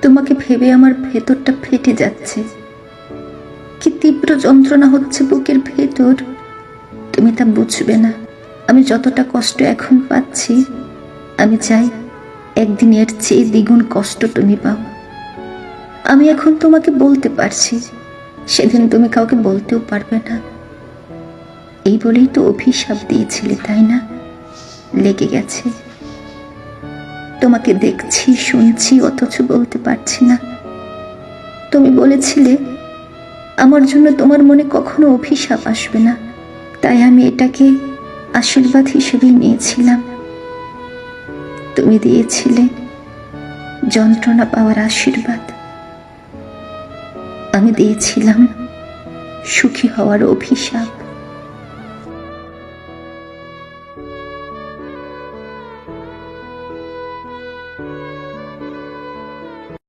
তোমাকে ভেবে আমার ভেতরটা ফেটে যাচ্ছে। কি তীব্র যন্ত্রণা হচ্ছে বুকের ভেতর, তুমি তা বুঝবে না। আমি যতটা কষ্ট এখন পাচ্ছি, আমি চাই একদিন এর চেয়ে দ্বিগুণ কষ্ট তুমি পাও। আমি এখন তোমাকে বলতে পারছি, সেদিন তুমি কাউকে বলতেও পারবে না। এই বলেই তো অভিশাপ দিয়েছিলে, তাই না? লেগে গেছে। তোমাকে দেখছি, শুনছি, অথচ বলতে পারছি না। তুমি বলেছিলে আমার জন্য তোমার মনে কখনো অভিশাপ আসবে না, তাই আমি এটাকে আশীর্বাদ হিসেবেই নিয়েছিলাম। তুমি দিয়েছিলে যন্ত্রণা পাওয়ার আশীর্বাদ, আমি দিয়েছিলাম সুখী হওয়ার অভিশাপ।